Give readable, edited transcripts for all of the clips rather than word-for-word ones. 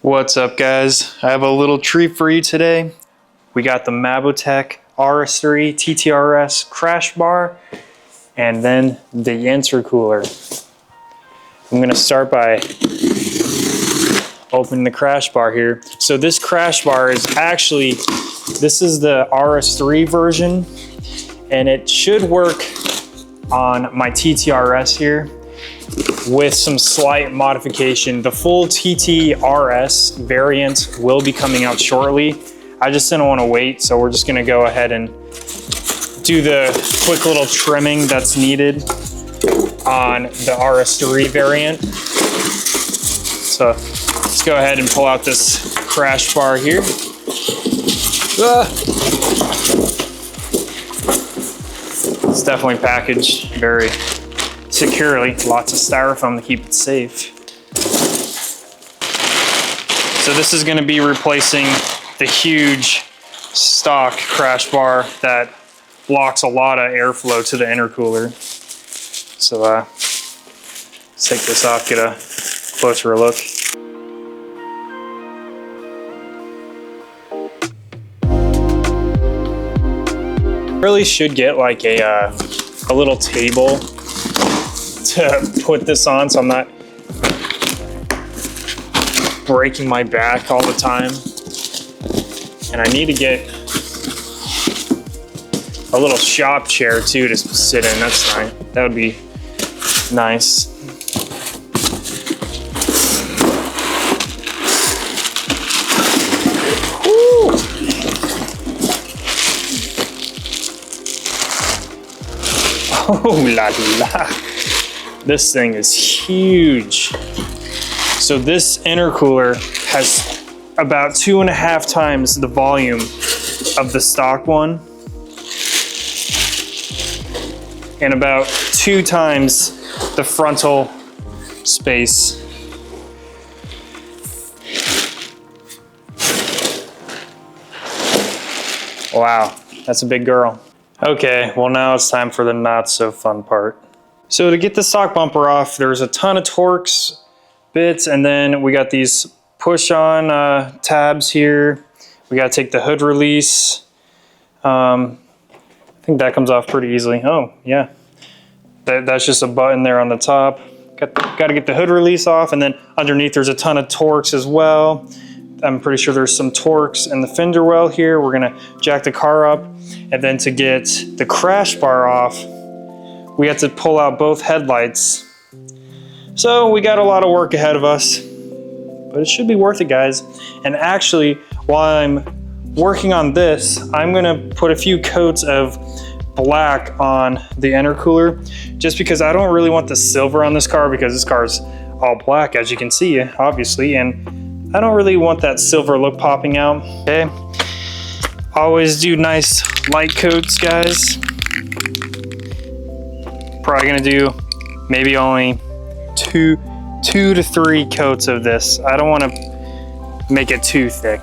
What's up, guys? I have a little treat for you today. We got the Mabotech RS3 TTRS crash bar and then the intercooler. I'm gonna start by opening the crash bar here. So this crash bar is actually, this is the RS3 version, and it should work on my TTRS here with some slight modification. The full TTRS variant will be coming out shortly. I just didn't want to wait, so we're just gonna go ahead and do the quick little trimming that's needed on the RS3 variant. So let's go ahead and pull out this crash bar here. It's definitely packaged very securely, lots of styrofoam to keep it safe. So this is going to be replacing the huge stock crash bar that blocks a lot of airflow to the intercooler. So let's take this off, get a closer look. Really should get like a little table to put this on so I'm not breaking my back all the time. And I need to get a little shop chair too to sit in. That's nice. That would be nice. Woo. Oh la la. This thing is huge. So this intercooler has about 2.5 times the volume of the stock one, and about 2 times the frontal space. Wow, that's a big girl. Okay, well now it's time for the not so fun part. So to get the stock bumper off, there's a ton of Torx bits, and then we got these push-on tabs here. We got to take the hood release. I think that comes off pretty easily. Oh, yeah. That's just a button there on the top. Got to get the hood release off, and then underneath there's a ton of Torx as well. I'm pretty sure there's some Torx in the fender well here. We're going to jack the car up, and then to get the crash bar off, we have to pull out both headlights. So we got a lot of work ahead of us, but it should be worth it, guys. And actually, while I'm working on this, I'm gonna put a few coats of black on the intercooler, just because I don't really want the silver on this car, because this car's all black, as you can see, obviously, and I don't really want that silver look popping out, okay? Always do nice light coats, guys. Probably gonna do maybe only two to 3 coats of this. I don't want to make it too thick.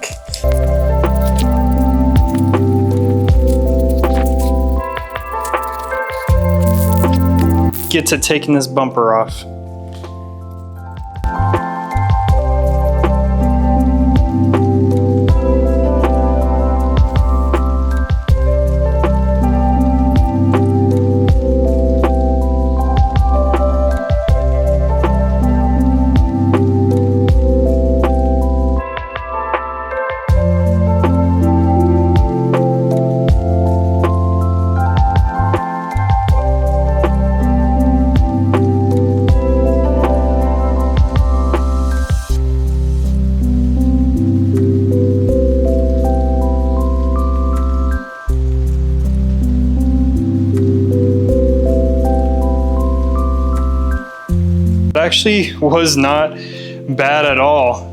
Get to taking this bumper off. Actually was not bad at all.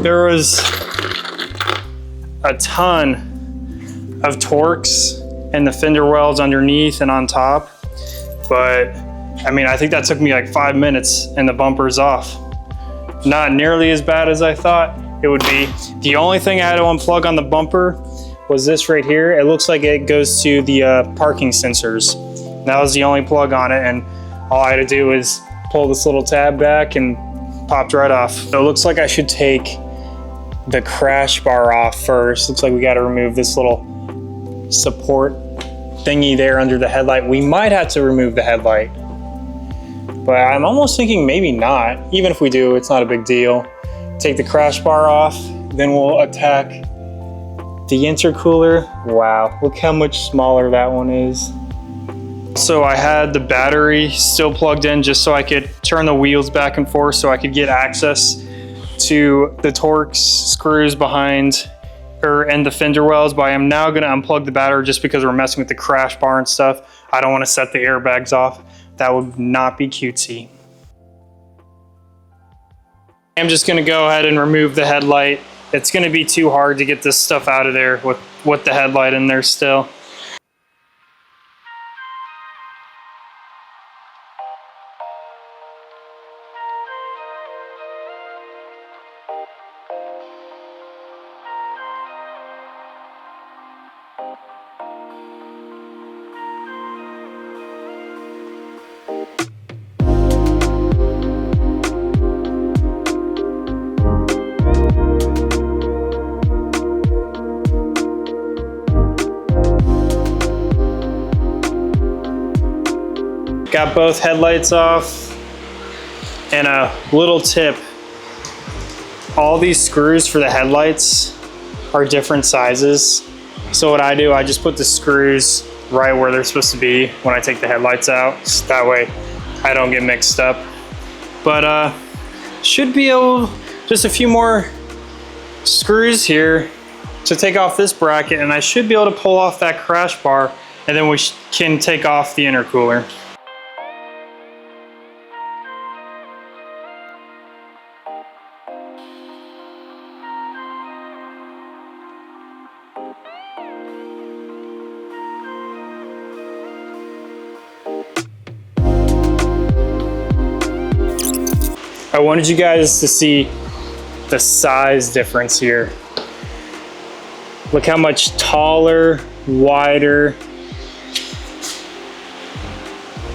There was a ton of Torx in the fender wells underneath and on top, but I mean, I think that took me like 5 minutes and the bumper's off. Not nearly as bad as I thought it would be. The only thing I had to unplug on the bumper was this right here. It looks like it goes to the parking sensors. That was the only plug on it, and all I had to do was pull this little tab back and popped right off. So it looks like I should take the crash bar off first. Looks like we got to remove this little support thingy there under the headlight. We might have to remove the headlight, but I'm almost thinking maybe not. Even if we do, it's not a big deal. Take the crash bar off, then we'll attack the intercooler. Wow, look how much smaller that one is. So I had the battery still plugged in just so I could turn the wheels back and forth so I could get access to the Torx screws behind and the fender wells, but I am now gonna unplug the battery just because we're messing with the crash bar and stuff. I don't wanna set the airbags off. That would not be cutesy. I'm just gonna go ahead and remove the headlight. It's gonna be too hard to get this stuff out of there with the headlight in there still. Got both headlights off, and a little tip, all these screws for the headlights are different sizes. So what I do, I just put the screws right where they're supposed to be when I take the headlights out. So that way I don't get mixed up. But should be able, just a few more screws here to take off this bracket, and I should be able to pull off that crash bar, and then we can take off the intercooler. I wanted you guys to see the size difference here. Look how much taller, wider,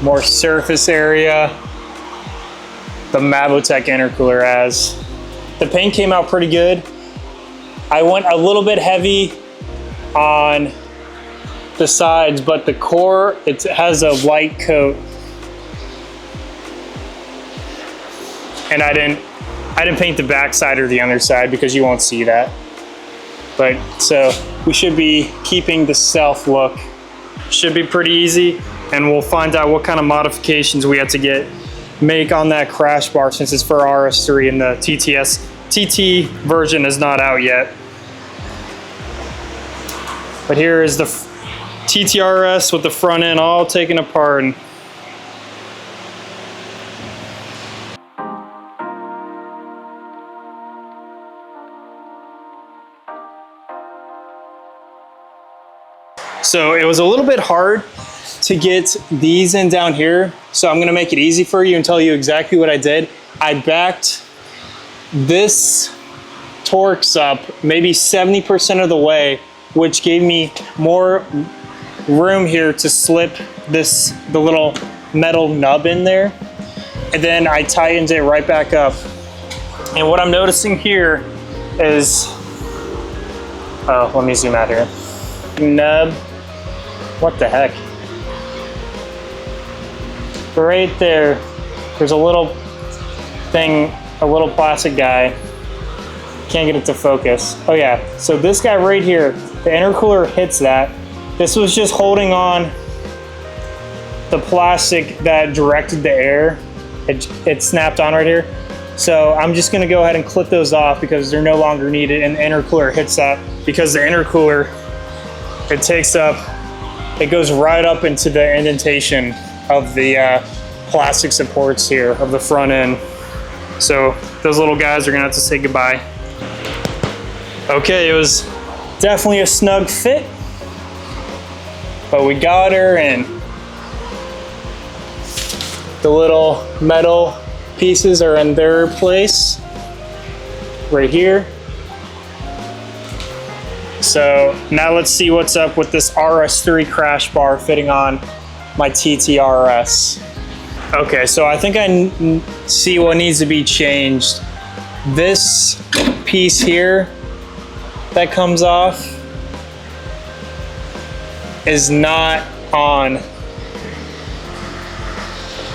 more surface area the Mabotech intercooler has. The paint came out pretty good. I went a little bit heavy on the sides, but the core, it has a light coat. And I didn't paint the back side or the underside because you won't see that. But so we should be keeping the stealth look. Should be pretty easy, and we'll find out what kind of modifications we have to make on that crash bar since it's for RS3 and the TT version is not out yet. But here is the TTRS with the front end all taken apart. And so it was a little bit hard to get these in down here. So I'm gonna make it easy for you and tell you exactly what I did. I backed this Torx up maybe 70% of the way, which gave me more room here to slip the little metal nub in there. And then I tightened it right back up. And what I'm noticing here is, oh, let me zoom out here. Nub. What the heck? Right there, there's a little thing, a little plastic guy. Can't get it to focus. Oh yeah, so this guy right here, the intercooler hits that. This was just holding on the plastic that directed the air. It snapped on right here. So I'm just gonna go ahead and clip those off because they're no longer needed, and the intercooler hits that because the intercooler, it takes up, it goes right up into the indentation of the plastic supports here of the front end. So those little guys are gonna have to say goodbye. Okay, it was definitely a snug fit, but we got her, and the little metal pieces are in their place right here. So now let's see what's up with this RS3 crash bar fitting on my TTRS. Okay, so I think I see what needs to be changed. This piece here that comes off is not on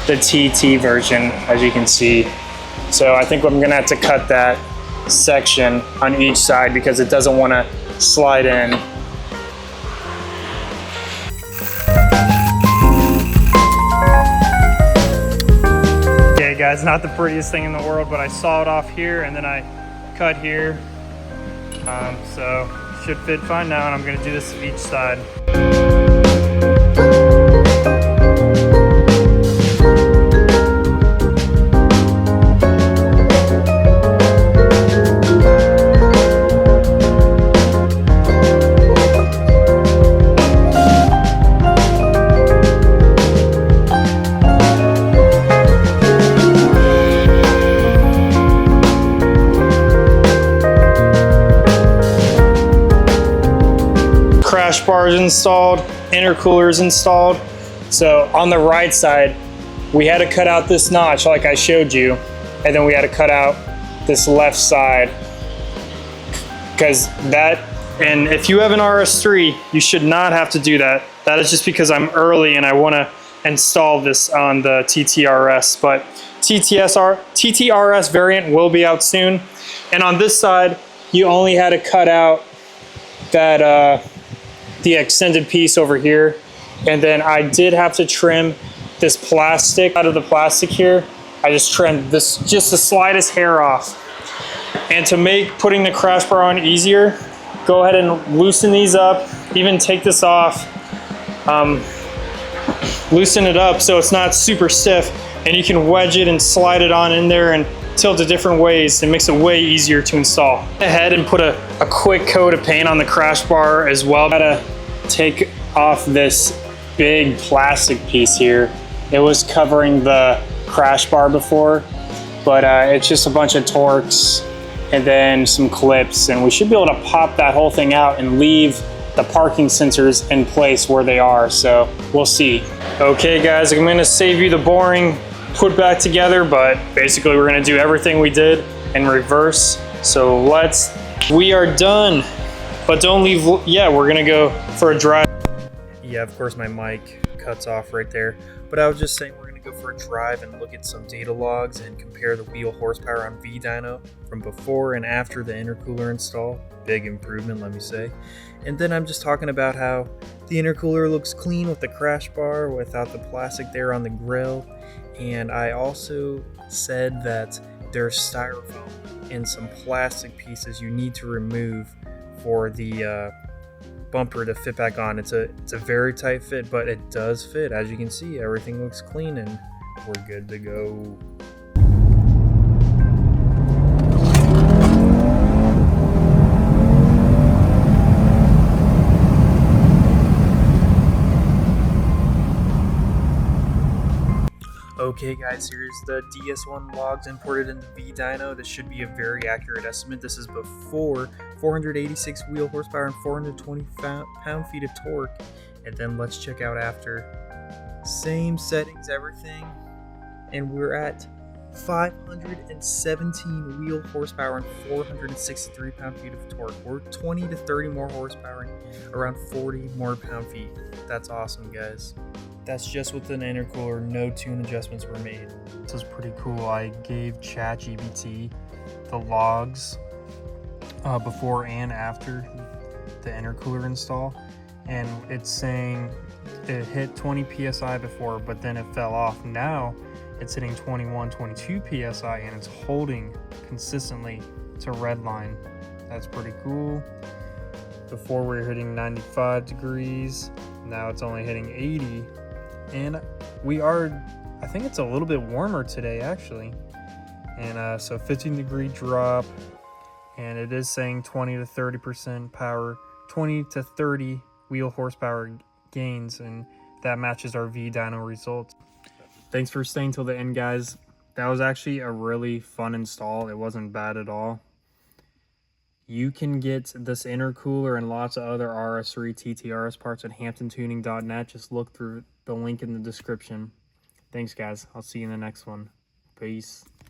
the TT version, as you can see. So I think I'm gonna have to cut that section on each side because it doesn't want to slide in. Okay guys, not the prettiest thing in the world, but I saw it off here and then I cut here. So should fit fine now, and I'm gonna do this to each side. Crash bars installed, intercoolers installed. So on the right side, we had to cut out this notch like I showed you, and then we had to cut out this left side because that, and if you have an RS3, you should not have to do that. That is just because I'm early and I want to install this on the TTRS, but TTRS variant will be out soon. And on this side, you only had to cut out that the extended piece over here, and then I did have to trim this plastic out of the plastic here. I just trimmed this, just the slightest hair off. And to make putting the crash bar on easier, go ahead and loosen these up, even take this off, loosen it up so it's not super stiff, and you can wedge it and slide it on in there and tilt it different ways. It makes it way easier to install. Go ahead and put a quick coat of paint on the crash bar as well. Gotta take off this big plastic piece here. It was covering the crash bar before, but it's just a bunch of Torx and then some clips, and we should be able to pop that whole thing out and leave the parking sensors in place where they are, so we'll see. Okay guys, I'm gonna save you the boring put back together, but basically we're gonna do everything we did in reverse. So we are done, but don't leave yet. We're gonna go for a drive. Yeah, of course my mic cuts off right there, but I was just saying we're gonna go for a drive and look at some data logs and compare the wheel horsepower on V-Dyno from before and after the intercooler install. Big improvement, let me say. And then I'm just talking about how the intercooler looks clean with the crash bar without the plastic there on the grill. And I also said that there's styrofoam and some plastic pieces you need to remove for the bumper to fit back on. It's a very tight fit, but it does fit. As you can see, everything looks clean and we're good to go. Okay guys, here's the DS1 logs imported into V-Dyno. This should be a very accurate estimate. This is before 486 wheel horsepower and 420 pound-feet of torque. And then let's check out after. Same settings, everything. And we're at 517 wheel horsepower and 463 pound-feet of torque. We're 20 to 30 more horsepower and around 40 more pound-feet. That's awesome, guys. That's just with an intercooler, no tune adjustments were made. This is pretty cool. I gave ChatGPT the logs before and after the intercooler install, and it's saying it hit 20 psi before, but then it fell off. Now it's hitting 21, 22 psi, and it's holding consistently to red line. That's pretty cool. Before we were hitting 95 degrees, now it's only hitting 80. And we are, I think it's a little bit warmer today actually. And so 15-degree drop, and it is saying 20 to 30% power, 20 to 30 wheel horsepower gains, and that matches our V-Dyno results. Thanks for staying till the end, guys. That was actually a really fun install. It wasn't bad at all. You can get this intercooler and lots of other RS3 TTRS parts at hamptontuning.net. Just look through the link in the description. Thanks, guys. I'll see you in the next one. Peace.